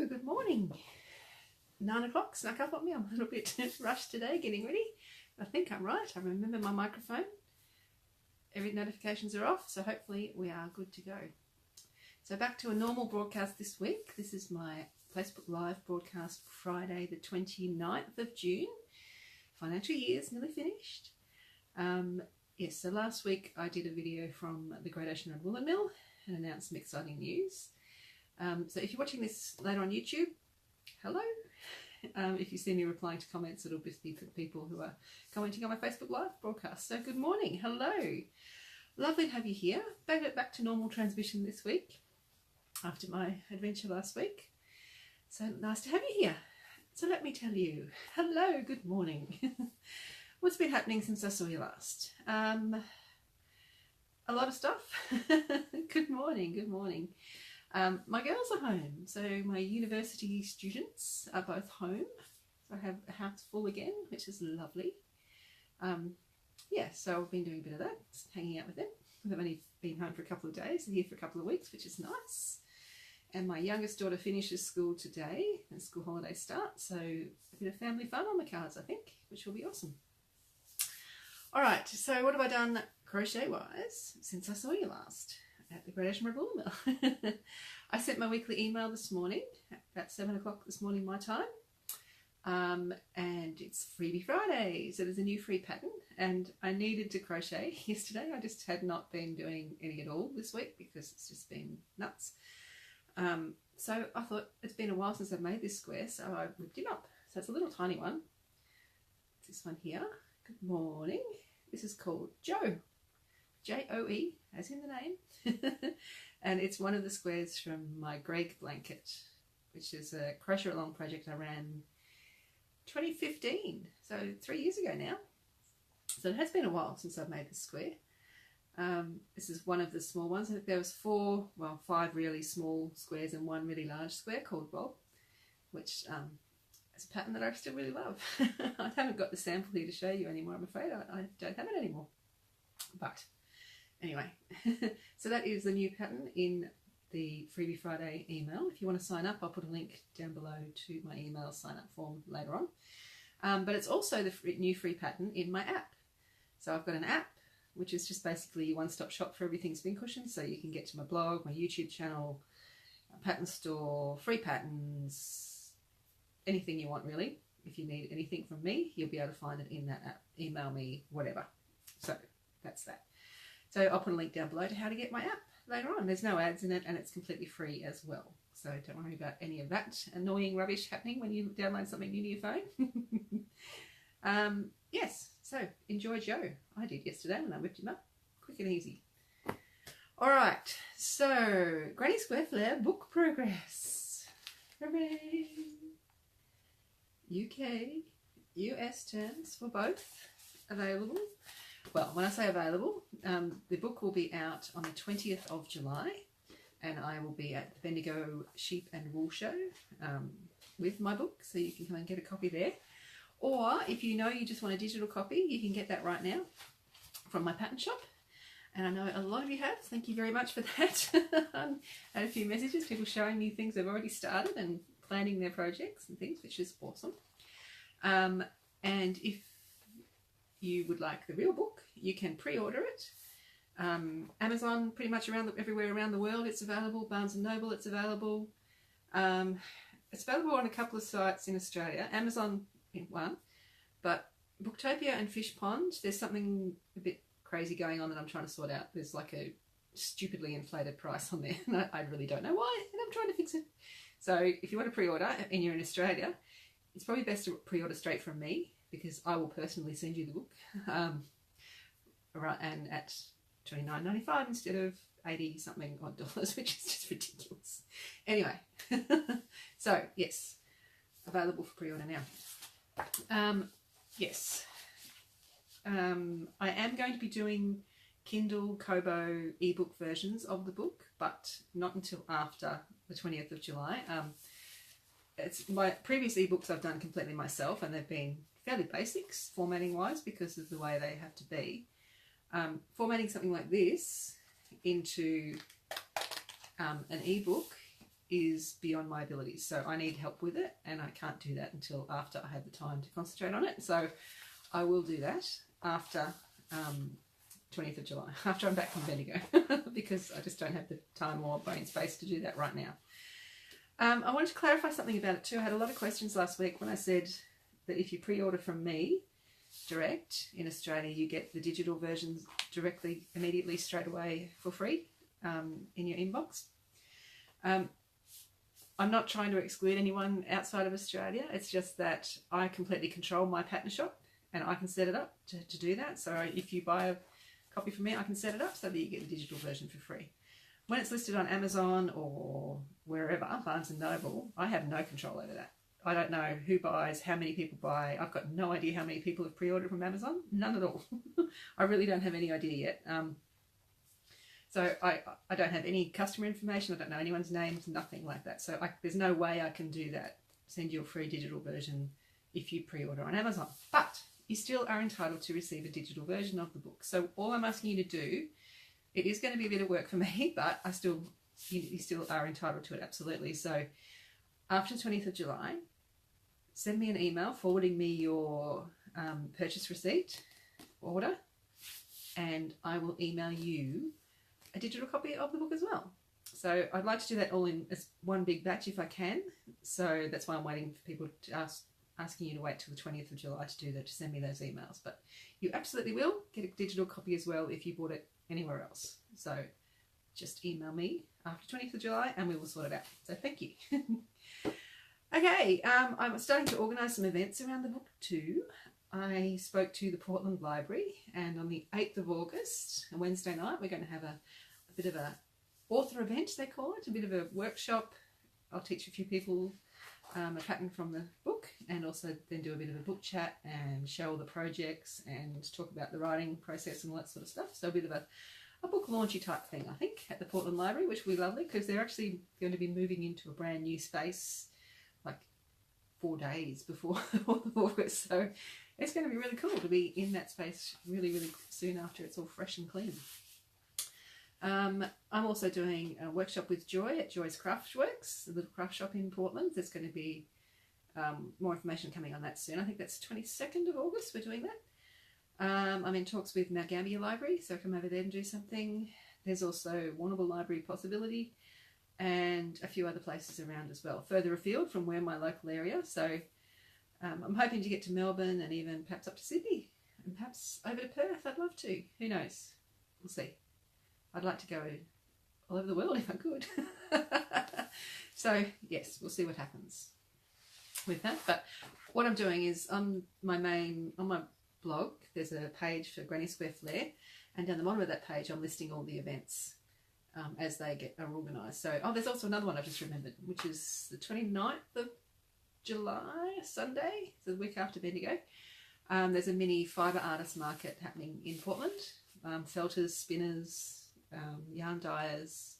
good morning. 9 o'clock snuck up on me. I'm a little bit rushed today getting ready. I think I'm right. I remember my microphone. Every notifications are off, so hopefully we are good to go. So back to a normal broadcast this week. This is my Facebook Live broadcast Friday the 29th of June. Financial year's nearly finished. Yes, so last week I did a video from the Great Ocean Road Woolen Mill and announced some exciting news. So if you're watching this later on YouTube, hello. If you see me replying to comments, it'll just be for the people who are commenting on my Facebook Live broadcast. So good morning, hello. Lovely to have you here. Back to normal transmission this week after my adventure last week. So nice to have you here. So let me tell you, hello, good morning. What's been happening since I saw you last? A lot of stuff. Good morning, good morning. My girls are home, so my university students are both home. So I have a house full again, which is lovely. Yeah, so I've been doing a bit of that, just hanging out with them. I've only been home for a couple of days, they're here for a couple of weeks, which is nice. And my youngest daughter finishes school today, and school holidays start, so a bit of family fun on the cards, I think, which will be awesome. All right, so what have I done crochet-wise since I saw you last at the Great Ocean Road Woolen Mill? I sent my weekly email this morning at 7 o'clock this morning my time, and it's Freebie Friday, so there's a new free pattern, and I needed to crochet yesterday. I just had not been doing any at all this week because it's just been nuts. So I thought it's been a while since I've made this square, so I ripped him up. So it's a little tiny one. It's this one here. Good morning. This is called Joe. J-O-E, as in the name. And it's one of the squares from my Greg blanket, which is a crochet along project I ran 2015, so 3 years ago now. So it has been a while since I've made this square. This is one of the small ones. I think there was 5 really small squares and one really large square called Bob, which is a pattern that I still really love. I haven't got the sample here to show you anymore, I'm afraid. I don't have it anymore. But anyway, so that is the new pattern in the Freebie Friday email. If you want to sign up, I'll put a link down below to my email sign up form later on. But it's also the new free pattern in my app. So I've got an app, which is just basically a one-stop shop for everything spin cushion. So you can get to my blog, my YouTube channel, a pattern store, free patterns, anything you want really. If you need anything from me, you'll be able to find it in that app. Email me, whatever. So that's that. So I'll put a link down below to how to get my app later on. There's no ads in it and it's completely free as well. So don't worry about any of that annoying rubbish happening when you download something new to your phone. Yes, so enjoy Joe. I did yesterday when I whipped him up. Quick and easy. All right, so Granny Square Flare book progress. Hooray! UK, US terms for both available. Well, when I say available, the book will be out on the 20th of July and I will be at the Bendigo Sheep and Wool Show with my book, so you can come and get a copy there. Or if you know you just want a digital copy, you can get that right now from my pattern shop. And I know a lot of you have. Thank you very much for that. I had a few messages, people showing me things they've already started and planning their projects and things, which is awesome. And if you would like the real book, you can pre-order it. Amazon, pretty much everywhere around the world it's available. Barnes & Noble, it's available. It's available on a couple of sites in Australia. Amazon in one, but Booktopia and Fish Pond, there's something a bit crazy going on that I'm trying to sort out. There's like a stupidly inflated price on there and I really don't know why, and I'm trying to fix it. So if you want to pre-order and you're in Australia, it's probably best to pre-order straight from me because I will personally send you the book, right, and at $29.95 instead of 80 something odd dollars, which is just ridiculous. Anyway, so yes, available for pre-order now. Yes, I am going to be doing Kindle, Kobo, ebook versions of the book, but not until after the 20th of July. It's my previous ebooks I've done completely myself, and they've been fairly basics formatting wise because of the way they have to be. Formatting something like this into an ebook is beyond my abilities. So I need help with it, and I can't do that until after I have the time to concentrate on it. So I will do that after 20th of July, after I'm back from Bendigo, because I just don't have the time or brain space to do that right now. I wanted to clarify something about it too. I had a lot of questions last week when I said that if you pre-order from me direct in Australia, you get the digital versions directly, immediately, straight away for free in your inbox. I'm not trying to exclude anyone outside of Australia. It's just that I completely control my pattern shop, and I can set it up to do that. So if you buy a copy from me, I can set it up so that you get the digital version for free. When it's listed on Amazon or wherever, Barnes & Noble, I have no control over that. I don't know who buys, how many people buy. I've got no idea how many people have pre-ordered from Amazon. None at all. I really don't have any idea yet. So I don't have any customer information. I don't know anyone's names, nothing like that. So there's no way I can do that, send you a free digital version if you pre-order on Amazon. But you still are entitled to receive a digital version of the book. So all I'm asking you to do, it is going to be a bit of work for me, but you still are entitled to it, absolutely. So after 20th of July, send me an email forwarding me your purchase receipt order, and I will email you a digital copy of the book as well. So I'd like to do that all in as one big batch if I can. So that's why I'm waiting for people to asking you to wait till the 20th of July to do that, to send me those emails. But you absolutely will get a digital copy as well if you bought it anywhere else. So just email me after 20th of July and we will sort it out. So thank you. Okay, I'm starting to organise some events around the book too. I spoke to the Portland Library, and on the 8th of August, a Wednesday night, we're going to have a bit of a author event, they call it, a bit of a workshop. I'll teach a few people a pattern from the book, and also then do a bit of a book chat and show all the projects and talk about the writing process and all that sort of stuff. So a bit of a book launchy type thing, I think, at the Portland Library, which will be lovely because they're actually going to be moving into a brand new space like 4 days before August. So it's going to be really cool to be in that space really, really soon after it's all fresh and clean. I'm also doing a workshop with Joy at Joy's Craft Works, a little craft shop in Portland. There's going to be more information coming on that soon. I think that's 22nd of August we're doing that. I'm in talks with Mount Gambier Library, so come over there and do something. There's also Warrnambool Library possibility, and a few other places around as well, further afield from where my local area. So I'm hoping to get to Melbourne and even perhaps up to Sydney and perhaps over to Perth. I'd love to. Who knows? We'll see. I'd like to go all over the world if I could. So yes, we'll see what happens with that. But what I'm doing is on my blog, there's a page for Granny Square Flair, and down the bottom of that page I'm listing all the events as they are organised. So there's also another one I've just remembered, which is the 29th of July, Sunday, so the week after Bendigo. There's a mini fibre artist market happening in Portland. Felters, spinners, yarn dyers.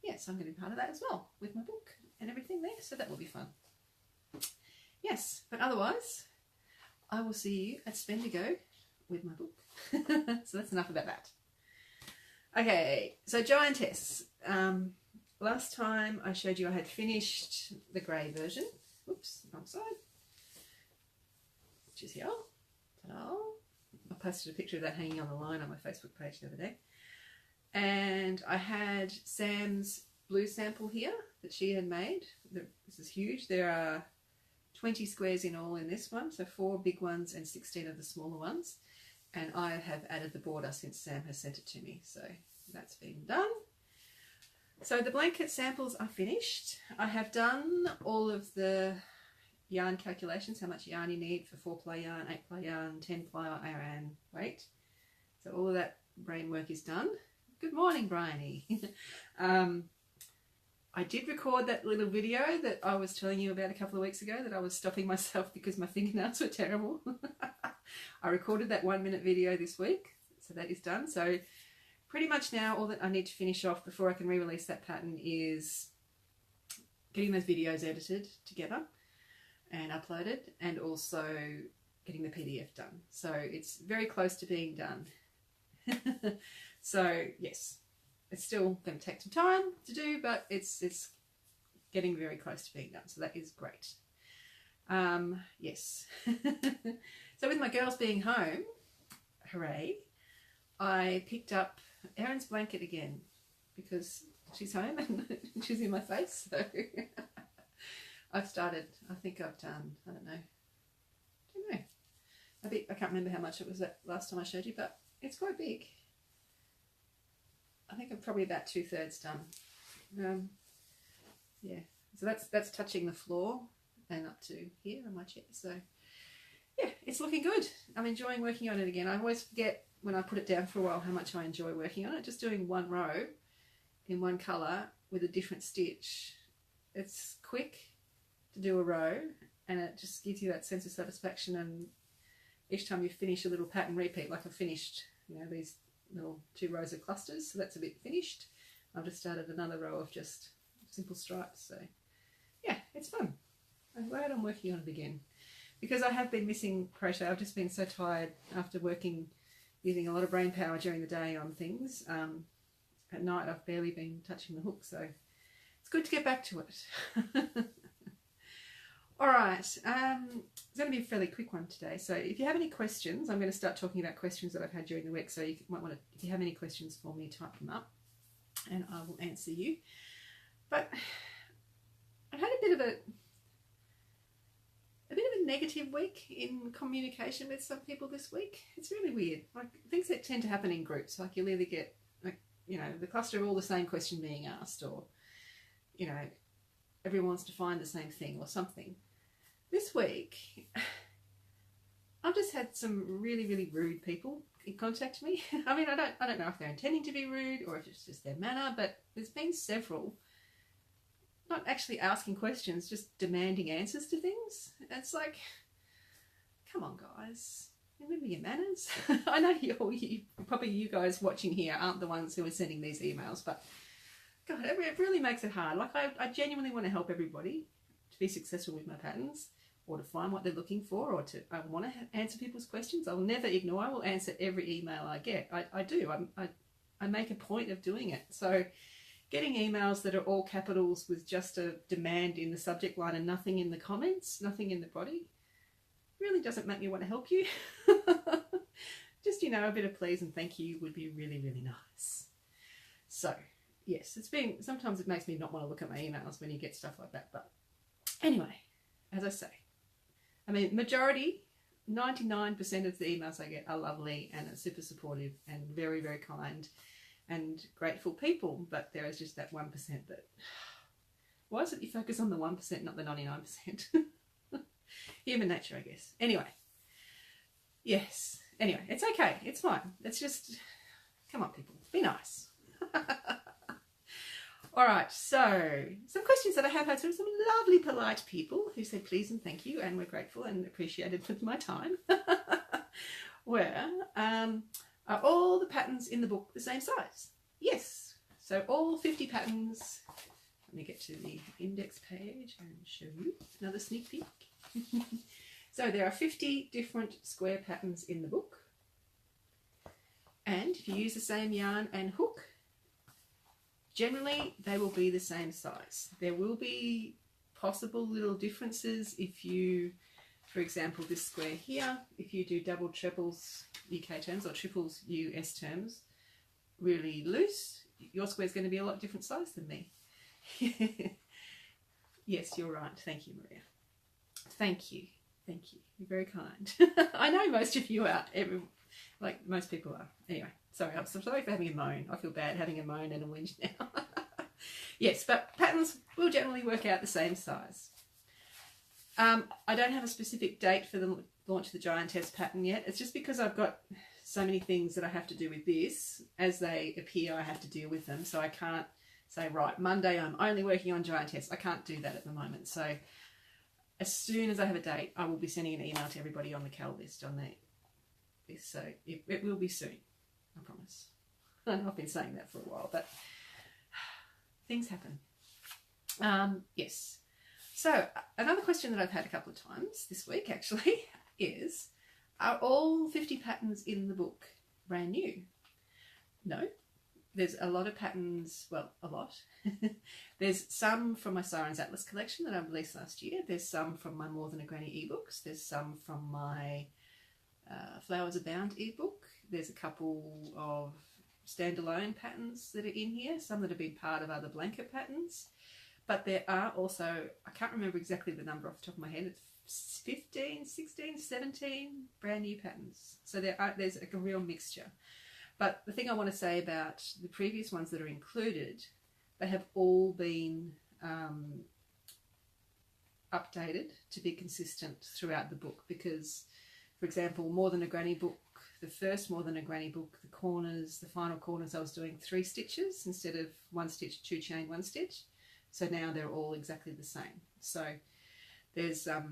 Yes, I'm going to be part of that as well with my book and everything there, so that will be fun. Yes, but otherwise I will see you at Bendigo with my book. So that's enough about that. Okay, so Giantess. Last time I showed you I had finished the grey version. Oops, wrong side. Which is here. Ta-da. I posted a picture of that hanging on the line on my Facebook page the other day. And I had Sam's blue sample here that she had made. This is huge. There are 20 squares in all in this one, so 4 big ones and 16 of the smaller ones. And I have added the border since Sam has sent it to me, so that's been done. So the blanket samples are finished. I have done all of the yarn calculations, how much yarn you need for 4-ply yarn, 8-ply yarn, 10-ply yarn weight. So all of that brain work is done. Good morning, Bryony. I did record that little video that I was telling you about a couple of weeks ago that I was stopping myself because my fingernails were terrible. I recorded that 1-minute video this week, so that is done. So pretty much now all that I need to finish off before I can re-release that pattern is getting those videos edited together and uploaded, and also getting the PDF done. So it's very close to being done. So yes, it's still going to take some time to do, but it's getting very close to being done, so that is great. Yes. So with my girls being home, hooray, I picked up Erin's blanket again because she's home and she's in my face. So I've started, I think I've done, I don't know. I can't remember how much it was that last time I showed you, but it's quite big. I think I'm probably about 2/3 done. Yeah, so that's touching the floor and up to here on my chair. So yeah, it's looking good. I'm enjoying working on it again. I always forget when I put it down for a while how much I enjoy working on it. Just doing one row in one colour with a different stitch. It's quick to do a row and it just gives you that sense of satisfaction, and each time you finish a little pattern repeat, like I finished, these little 2 rows of clusters, so that's a bit finished. I've just started another row of just simple stripes, so yeah, it's fun. I'm glad I'm working on it again because I have been missing crochet. I've just been so tired after using a lot of brain power during the day on things. At night I've barely been touching the hook, so it's good to get back to it. Alright, it's going to be a fairly quick one today, so if you have any questions, I'm going to start talking about questions that I've had during the week, so you might want to, if you have any questions for me, type them up and I will answer you. But I've had a bit of a negative week in communication with some people this week. It's really weird. Like, things that tend to happen in groups, like you'll either get, the cluster of all the same question being asked, or, everyone wants to find the same thing or something. This week, I've just had some really, really rude people contact me. I mean, I don't know if they're intending to be rude or if it's just their manner, but there's been several, not actually asking questions, just demanding answers to things. It's like, come on, guys, remember your manners. I know probably you guys watching here aren't the ones who are sending these emails, but God, it really makes it hard. Like, I genuinely want to help everybody to be successful with my patterns, or to find what they're looking for, or I want to answer people's questions. I'll never ignore. I will answer every email I get. I do. I make a point of doing it. So getting emails that are all capitals with just a demand in the subject line and nothing in the comments, nothing in the body, really doesn't make me want to help you. Just, a bit of please and thank you would be really, really nice. So yes, sometimes it makes me not want to look at my emails when you get stuff like that. But anyway, as I say, I mean, majority, 99% of the emails I get are lovely and are super supportive and very, very kind and grateful people. But there is just that 1% that, why is it you focus on the 1%, not the 99%? Human nature, I guess. Anyway, yes. Anyway, it's okay. It's fine. It's just, come on, people. Be nice. All right, so some questions that I have had from some lovely, polite people who said please and thank you and were grateful and appreciated with my time. Are all the patterns in the book the same size? Yes. So all 50 patterns. Let me get to the index page and show you another sneak peek. So there are 50 different square patterns in the book. And if you use the same yarn and hook, generally they will be the same size. There will be possible little differences if you, for example, this square here, if you do double triples UK terms or triples US terms really loose, your square is going to be a lot different size than me. Yes, you're right. Thank you, Maria. Thank you. Thank you. You're very kind. I know most of you are. Like most people are. Anyway, sorry. I'm sorry for having a moan. I feel bad having a moan and a whinge now. Yes, but patterns will generally work out the same size. I don't have a specific date for the launch of the Giantess pattern yet. It's just because I've got so many things that I have to do with this. As they appear, I have to deal with them. So I can't say, right, Monday I'm only working on Giantess. I can't do that at the moment. So as soon as I have a date, I will be sending an email to everybody on the Cal list on this. So it will be soon, I promise. I've been saying that for a while, but things happen. Yes. So another question that I've had a couple of times this week actually is, are all 50 patterns in the book brand new? No, there's a lot of patterns, well, a lot. There's some from my Sirens Atlas collection that I released last year. There's some from my More Than a Granny ebooks. There's some from my Flowers Abound ebook. There's a couple of standalone patterns that are in here, some that have been part of other blanket patterns. But there are also, I can't remember exactly the number off the top of my head, it's 15, 16, 17 brand new patterns. So there's a real mixture. But the thing I want to say about the previous ones that are included, they have all been updated to be consistent throughout the book because, for example, More Than a Granny book, the first More Than a Granny book, the corners, the final corners, I was doing 3 stitches instead of 1 stitch, 2 chain, 1 stitch. So now they're all exactly the same. So there's so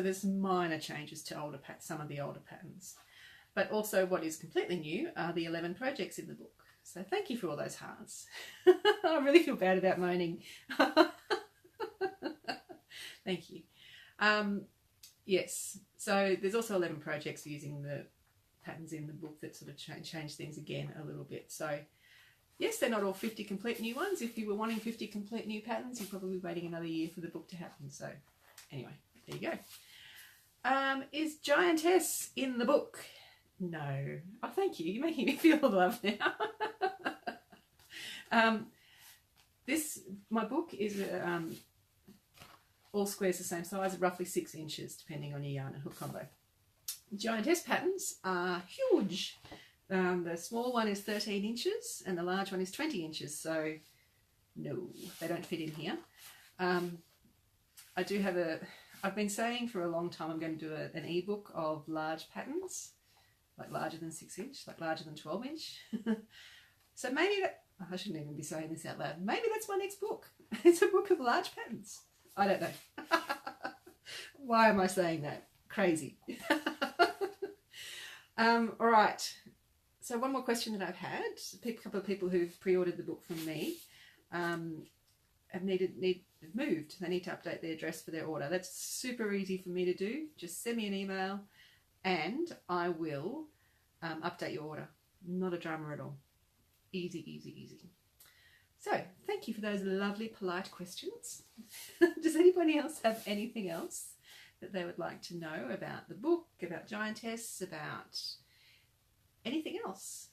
there's minor changes to some of the older patterns. But also what is completely new are the 11 projects in the book. So thank you for all those hearts. I really feel bad about moaning. Thank you. Yes, so there's also 11 projects using the patterns in the book that sort of change things again a little bit. So yes, they're not all 50 complete new ones. If you were wanting 50 complete new patterns, you're probably waiting another year for the book to happen. So anyway, there you go. Is Giantess in the book? No. Oh, thank you. You're making me feel love now. My book is all squares the same size, roughly 6 inches, depending on your yarn and hook combo. Giantess patterns are huge. The small one is 13 inches and the large one is 20 inches. So no, they don't fit in here. I do have I've been saying for a long time I'm going to do an ebook of large patterns, like larger than 6 inch, like larger than 12 inch. So maybe I shouldn't even be saying this out loud. Maybe that's my next book. It's a book of large patterns. I don't know. Why am I saying that? Crazy. All right. So one more question that I've had. A couple of people who've pre-ordered the book from me have moved. They need to update their address for their order. That's super easy for me to do. Just send me an email and I will update your order. Not a drama at all. Easy, easy, easy. So thank you for those lovely, polite questions. Does anybody else have anything else that they would like to know about the book, about Giantess, about anything else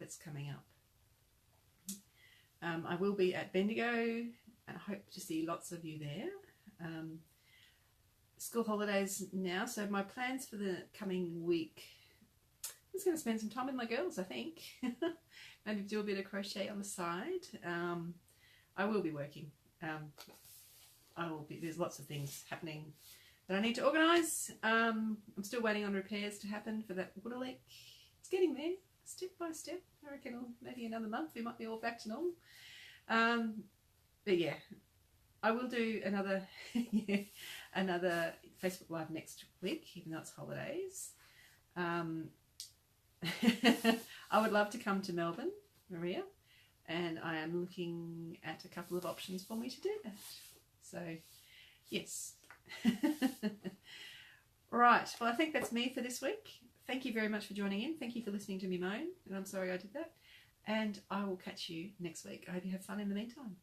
that's coming up? I will be at Bendigo and I hope to see lots of you there. School holidays now, so my plans for the coming week, I'm just going to spend some time with my girls, I think. Maybe do a bit of crochet on the side. I will be working. There's lots of things happening that I need to organise. I'm still waiting on repairs to happen for that water leak. It's getting there, step by step. I reckon maybe another month we might be all back to normal. But yeah, I will do another another Facebook Live next week, even though it's holidays. I would love to come to Melbourne, Maria, and I am looking at a couple of options for me to do that. So, yes. Right, well, I think that's me for this week. Thank you very much for joining in. Thank you for listening to me moan, and I'm sorry I did that. And I will catch you next week. I hope you have fun in the meantime.